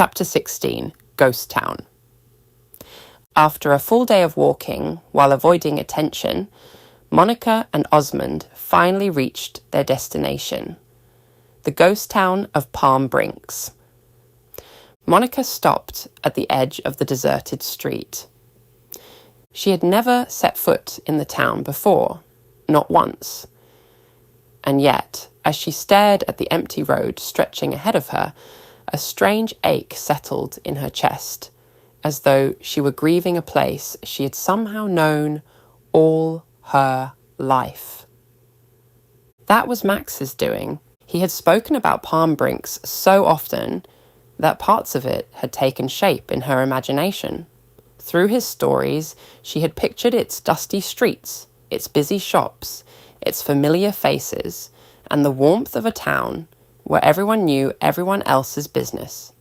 Chapter 16, GhostTown. After a full day of walking, while avoiding attention, Monica and Osmond finally reached their destination, the ghost town of Palm Brinks. Monica stopped at the edge of the deserted street. She had never set foot in the town before, not once. And yet, as she stared at the empty road stretching ahead of her, a strange ache settled in her chest, as though she were grieving a place she had somehow known all her life. That was Max's doing. He had spoken about Palm Brinks so often that parts of it had taken shape in her imagination. Through his stories, she had pictured its dusty streets, its busy shops, its familiar faces, and the warmth of a town where everyone knew everyone else's business.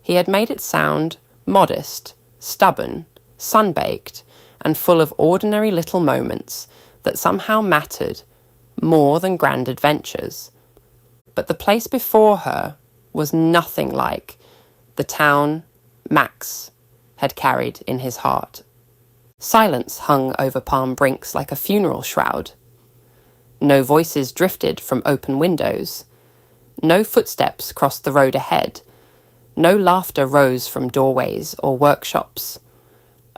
He had made it sound modest, stubborn, sun-baked, and full of ordinary little moments that somehow mattered more than grand adventures. But the place before her was nothing like the town Max had carried in his heart. Silence hung over Palm Brinks like a funeral shroud. No voices drifted from open windows. No footsteps crossed the road ahead. No laughter rose from doorways or workshops.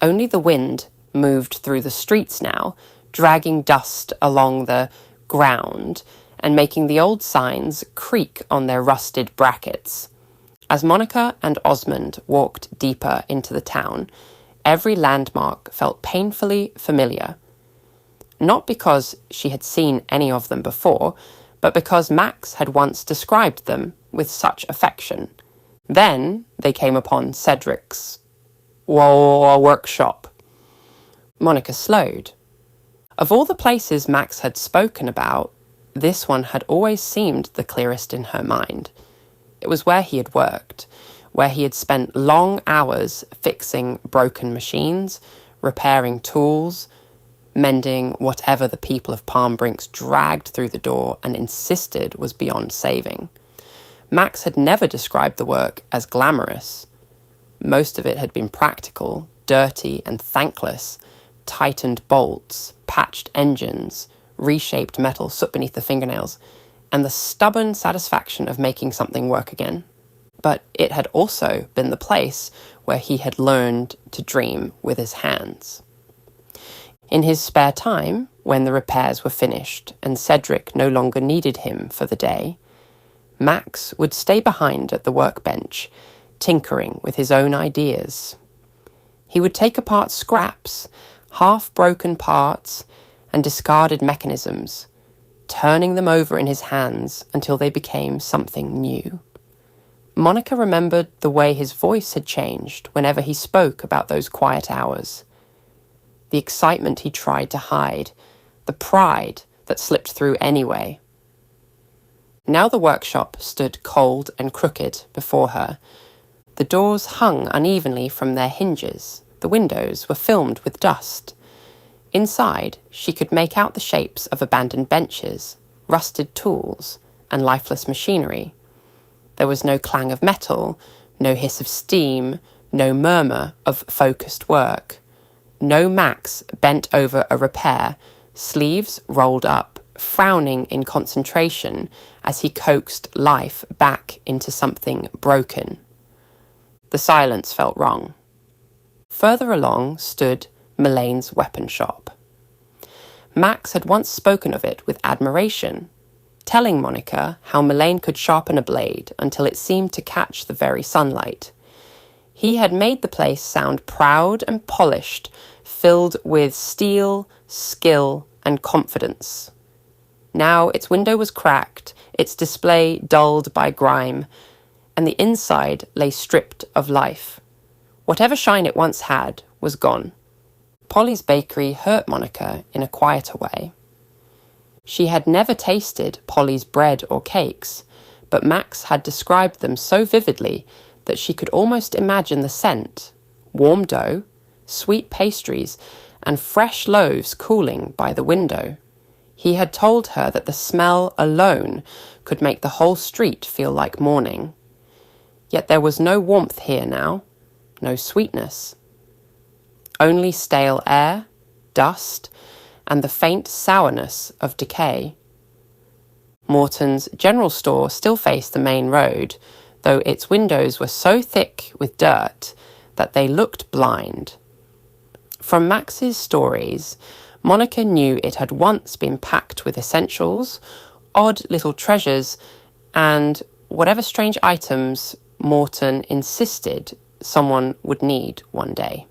Only the wind moved through the streets now, dragging dust along the ground and making the old signs creak on their rusted brackets. As Monica and Osmond walked deeper into the town, every landmark felt painfully familiar. Not because she had seen any of them before, but because Max had once described them with such affection. Then they came upon Cedric's workshop. Monica slowed. Of all the places Max had spoken about, this one had always seemed the clearest in her mind. It was where he had worked, where he had spent long hours fixing broken machines, repairing tools, mending whatever the people of Palm Brinks dragged through the door and insisted was beyond saving. Max had never described the work as glamorous. Most of it had been practical, dirty and thankless. Tightened bolts, patched engines, reshaped metal soot beneath the fingernails, and the stubborn satisfaction of making something work again. But it had also been the place where he had learned to dream with his hands. In his spare time, when the repairs were finished and Cedric no longer needed him for the day, Max would stay behind at the workbench, tinkering with his own ideas. He would take apart scraps, half-broken parts, and discarded mechanisms, turning them over in his hands until they became something new. Monica remembered the way his voice had changed whenever he spoke about those quiet hours. The excitement he tried to hide, the pride that slipped through anyway. Now the workshop stood cold and crooked before her. The doors hung unevenly from their hinges. The windows were filmed with dust. Inside, she could make out the shapes of abandoned benches, rusted tools, and lifeless machinery. There was no clang of metal, no hiss of steam, no murmur of focused work. No Max bent over a repair, sleeves rolled up, frowning in concentration as he coaxed life back into something broken. The silence felt wrong. Further along stood Melane's weapon shop. Max had once spoken of it with admiration, telling Monica how Melane could sharpen a blade until it seemed to catch the very sunlight. He had made the place sound proud and polished, filled with steel, skill, and confidence. Now its window was cracked, its display dulled by grime, and the inside lay stripped of life. Whatever shine it once had was gone. Polly's bakery hurt Monica in a quieter way. She had never tasted Polly's bread or cakes, but Max had described them so vividly that she could almost imagine the scent: warm dough, sweet pastries, and fresh loaves cooling by the window. He had told her that the smell alone could make the whole street feel like morning. Yet there was no warmth here now, no sweetness. Only stale air, dust, and the faint sourness of decay. Morton's general store still faced the main road, though its windows were so thick with dirt that they looked blind. From Max's stories, Monica knew it had once been packed with essentials, odd little treasures, and whatever strange items Morton insisted someone would need one day.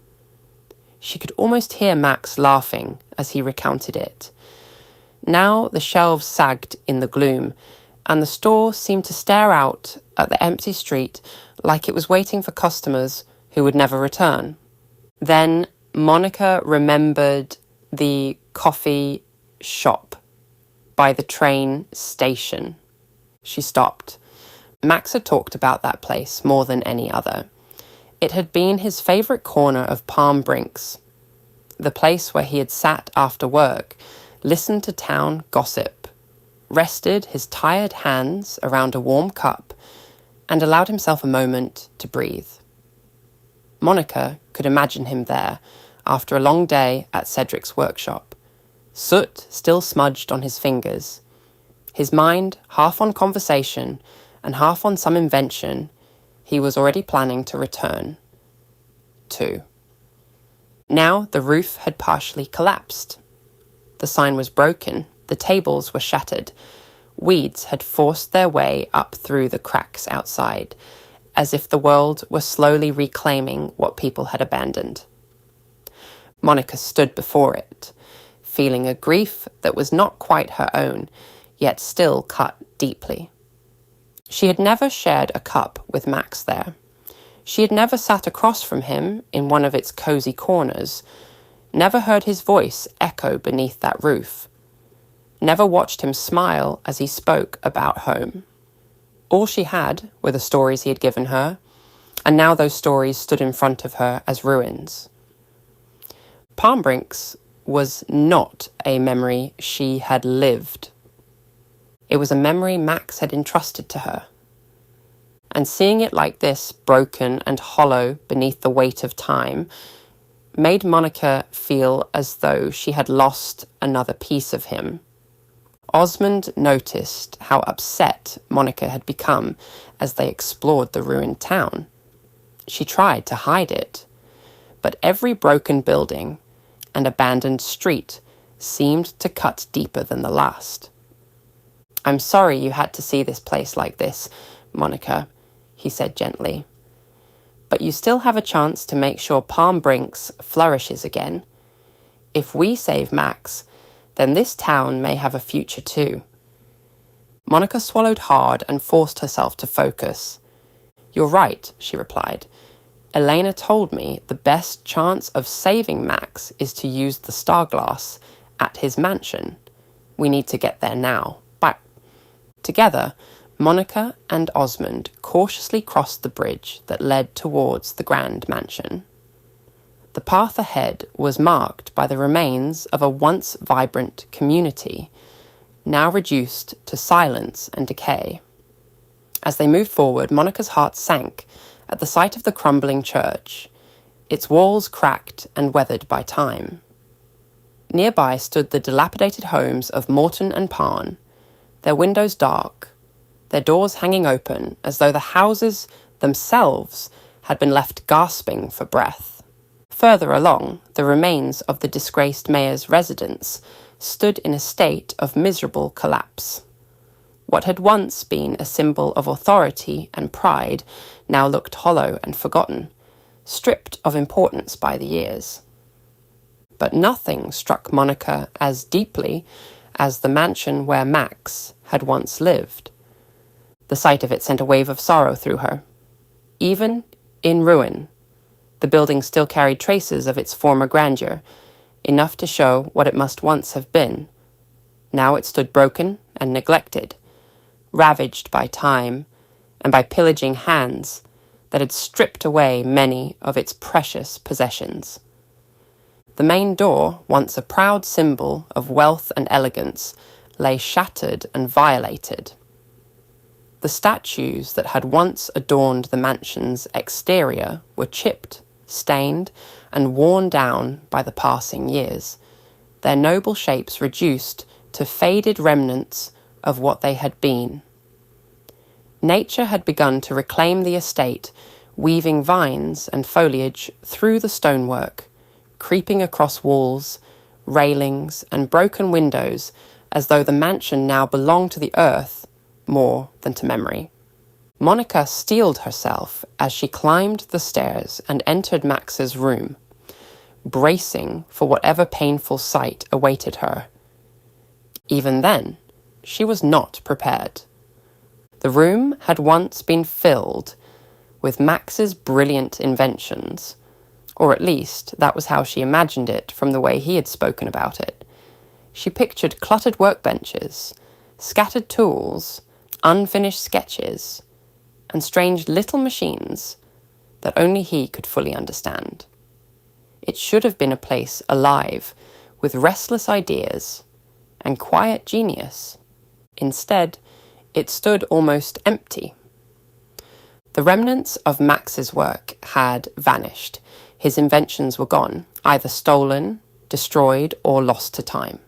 She could almost hear Max laughing as he recounted it. Now the shelves sagged in the gloom, and the store seemed to stare out at the empty street like it was waiting for customers who would never return. Then Monica remembered the coffee shop by the train station. She stopped. Max had talked about that place more than any other. It had been his favourite corner of Palm Brinks, the place where he had sat after work, listened to town gossip, rested his tired hands around a warm cup, and allowed himself a moment to breathe. Monica could imagine him there after a long day at Cedric's workshop, soot still smudged on his fingers, his mind half on conversation and half on some invention he was already planning to return to. Now the roof had partially collapsed. The sign was broken, the tables were shattered. Weeds had forced their way up through the cracks outside, as if the world were slowly reclaiming what people had abandoned. Monica stood before it, feeling a grief that was not quite her own, yet still cut deeply. She had never shared a cup with Max there. She had never sat across from him in one of its cosy corners, never heard his voice echo beneath that roof, never watched him smile as he spoke about home. All she had were the stories he had given her, and now those stories stood in front of her as ruins. Palm Brinks was not a memory she had lived. It was a memory Max had entrusted to her. And seeing it like this, broken and hollow beneath the weight of time, made Monica feel as though she had lost another piece of him. Osmond noticed how upset Monica had become as they explored the ruined town. She tried to hide it, but every broken building and abandoned street seemed to cut deeper than the last. "I'm sorry you had to see this place like this, Monica," he said gently. "But you still have a chance to make sure Palm Brinks flourishes again. If we save Max, then this town may have a future too." Monica swallowed hard and forced herself to focus. "You're right," she replied. "Elena told me the best chance of saving Max is to use the Starglass at his mansion. We need to get there now." But together, Monica and Osmond cautiously crossed the bridge that led towards the grand mansion. The path ahead was marked by the remains of a once vibrant community, now reduced to silence and decay. As they moved forward, Monica's heart sank at the sight of the crumbling church, its walls cracked and weathered by time. Nearby stood the dilapidated homes of Morton and Parn, their windows dark, their doors hanging open as though the houses themselves had been left gasping for breath. Further along, the remains of the disgraced mayor's residence stood in a state of miserable collapse. What had once been a symbol of authority and pride now looked hollow and forgotten, stripped of importance by the years. But nothing struck Monica as deeply as the mansion where Max had once lived. The sight of it sent a wave of sorrow through her. Even in ruin, the building still carried traces of its former grandeur, enough to show what it must once have been. Now it stood broken and neglected, ravaged by time and by pillaging hands that had stripped away many of its precious possessions. The main door, once a proud symbol of wealth and elegance, lay shattered and violated. The statues that had once adorned the mansion's exterior were chipped, stained, and worn down by the passing years, their noble shapes reduced to faded remnants of what they had been. Nature had begun to reclaim the estate, weaving vines and foliage through the stonework, creeping across walls, railings, and broken windows as though the mansion now belonged to the earth more than to memory. Monica steeled herself as she climbed the stairs and entered Max's room, bracing for whatever painful sight awaited her. Even then, she was not prepared. The room had once been filled with Max's brilliant inventions, or at least that was how she imagined it from the way he had spoken about it. She pictured cluttered workbenches, scattered tools, unfinished sketches, and strange little machines that only he could fully understand. It should have been a place alive with restless ideas and quiet genius. Instead, it stood almost empty. The remnants of Max's work had vanished. His inventions were gone, either stolen, destroyed, or lost to time.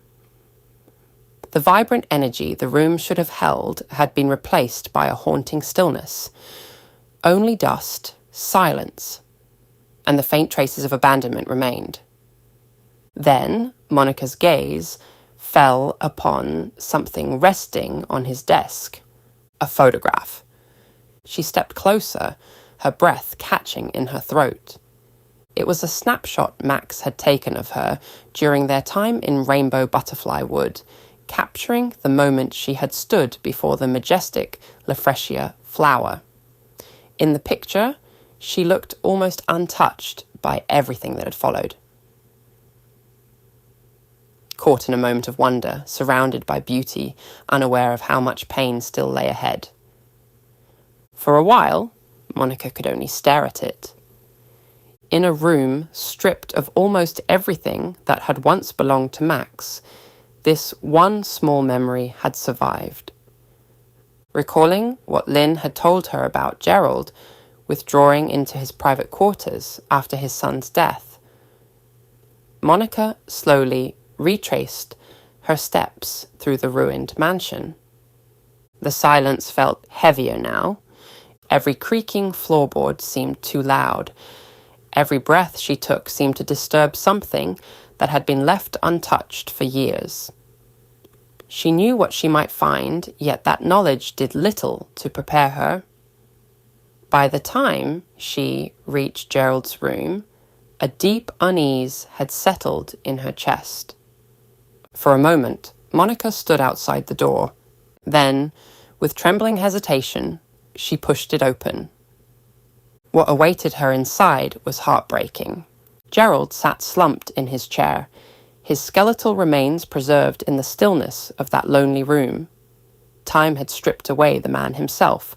The vibrant energy the room should have held had been replaced by a haunting stillness. Only dust, silence, and the faint traces of abandonment remained. Then Monica's gaze fell upon something resting on his desk, a photograph. She stepped closer, her breath catching in her throat. It was a snapshot Max had taken of her during their time in Rainbow Butterfly Wood, capturing the moment she had stood before the majestic Lafretia flower. In the picture, she looked almost untouched by everything that had followed. Caught in a moment of wonder, surrounded by beauty, unaware of how much pain still lay ahead. For a while, Monica could only stare at it. In a room stripped of almost everything that had once belonged to Max, this one small memory had survived. Recalling what Lynn had told her about Gerald withdrawing into his private quarters after his son's death, Monica slowly retraced her steps through the ruined mansion. The silence felt heavier now. Every creaking floorboard seemed too loud. Every breath she took seemed to disturb something that had been left untouched for years. She knew what she might find, yet that knowledge did little to prepare her. By the time she reached Gerald's room, a deep unease had settled in her chest. For a moment, Monica stood outside the door. Then, with trembling hesitation, she pushed it open. What awaited her inside was heartbreaking. Gerald sat slumped in his chair, his skeletal remains preserved in the stillness of that lonely room. Time had stripped away the man himself,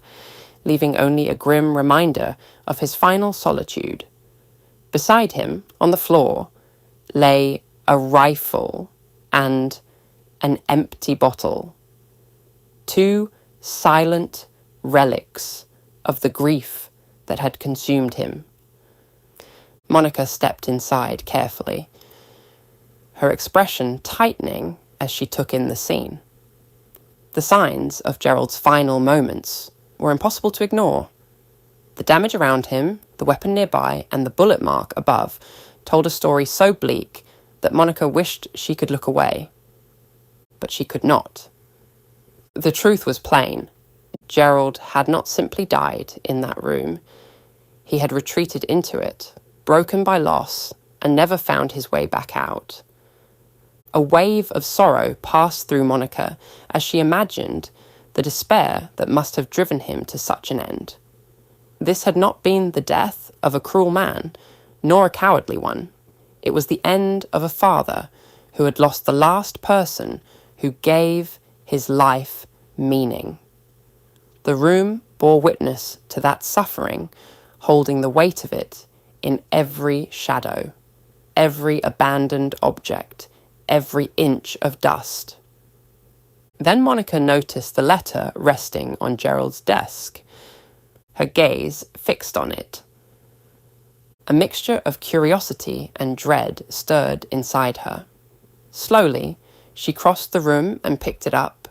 leaving only a grim reminder of his final solitude. Beside him, on the floor, lay a rifle and an empty bottle. Two silent relics of the grief that had consumed him. Monica stepped inside carefully, her expression tightening as she took in the scene. The signs of Gerald's final moments were impossible to ignore. The damage around him, the weapon nearby, and the bullet mark above told a story so bleak that Monica wished she could look away. But she could not. The truth was plain. Gerald had not simply died in that room. He had retreated into it, broken by loss, and never found his way back out. A wave of sorrow passed through Monica as she imagined the despair that must have driven him to such an end. This had not been the death of a cruel man, nor a cowardly one. It was the end of a father who had lost the last person who gave his life meaning. The room bore witness to that suffering, holding the weight of it in every shadow, every abandoned object, every inch of dust. Then Monica noticed the letter resting on Gerald's desk, her gaze fixed on it. A mixture of curiosity and dread stirred inside her. Slowly, she crossed the room and picked it up,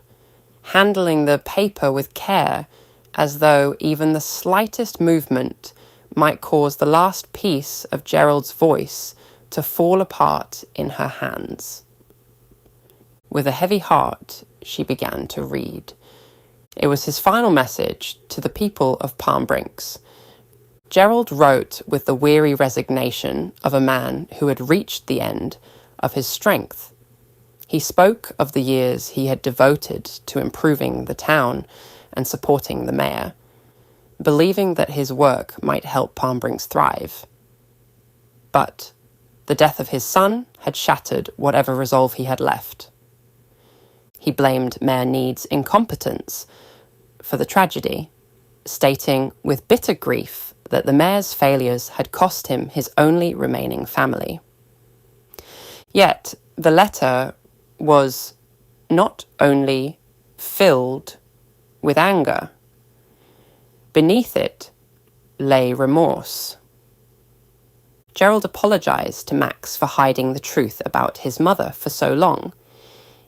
handling the paper with care, as though even the slightest movement might cause the last piece of Gerald's voice to fall apart in her hands. With a heavy heart, she began to read. It was his final message to the people of Palm Brinks. Gerald wrote with the weary resignation of a man who had reached the end of his strength. He spoke of the years he had devoted to improving the town and supporting the mayor, believing that his work might help Palm Brinks thrive. But the death of his son had shattered whatever resolve he had left. He blamed Mayor Need's incompetence for the tragedy, stating with bitter grief that the mayor's failures had cost him his only remaining family. Yet the letter was not only filled with anger. Beneath it lay remorse. Gerald apologized to Max for hiding the truth about his mother for so long.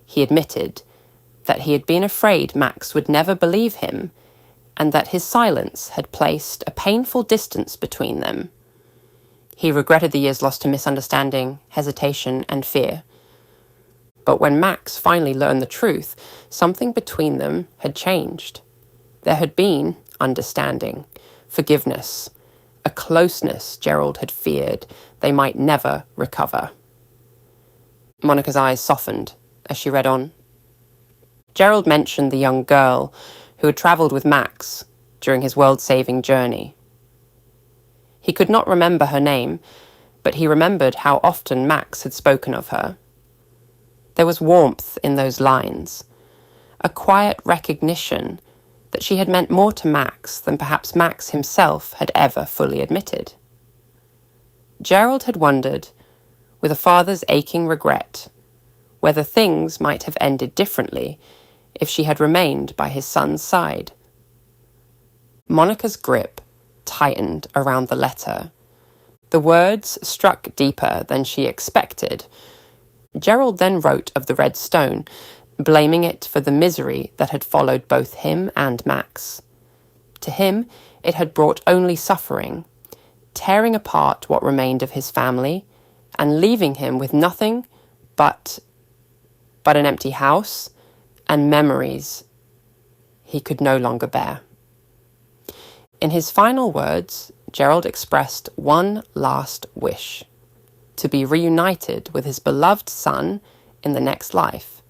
He admitted that he had been afraid Max would never believe him, and that his silence had placed a painful distance between them. He regretted the years lost to misunderstanding, hesitation, and fear. But when Max finally learned the truth, something between them had changed. There had been understanding, forgiveness, a closeness Gerald had feared they might never recover. Monica's eyes softened as she read on. Gerald mentioned the young girl who had travelled with Max during his world-saving journey. He could not remember her name, but he remembered how often Max had spoken of her. There was warmth in those lines, a quiet recognition that she had meant more to Max than perhaps Max himself had ever fully admitted. Gerald had wondered, with a father's aching regret, whether things might have ended differently if she had remained by his son's side. Monica's grip tightened around the letter. The words struck deeper than she expected. Gerald then wrote of the red stone, blaming it for the misery that had followed both him and Max. To him, it had brought only suffering, tearing apart what remained of his family and leaving him with nothing but an empty house and memories he could no longer bear. In his final words, Gerald expressed one last wish: to be reunited with his beloved son in the next life.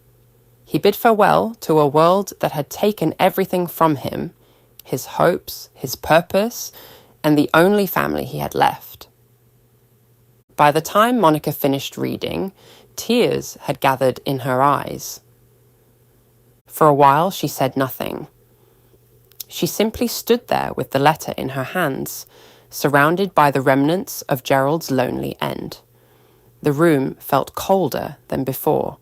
He bid farewell to a world that had taken everything from him, his hopes, his purpose, and the only family he had left. By the time Monica finished reading, tears had gathered in her eyes. For a while she said nothing. She simply stood there with the letter in her hands, surrounded by the remnants of Gerald's lonely end. The room felt colder than before,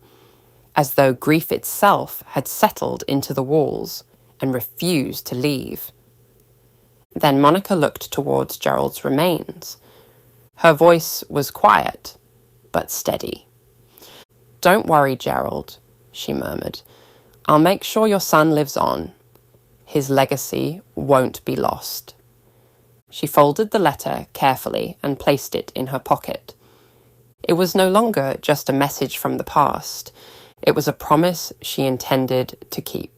as though grief itself had settled into the walls and refused to leave. Then Monica looked towards Gerald's remains. Her voice was quiet, but steady. "Don't worry, Gerald," she murmured. "I'll make sure your son lives on. His legacy won't be lost." She folded the letter carefully and placed it in her pocket. It was no longer just a message from the past. It was a promise she intended to keep.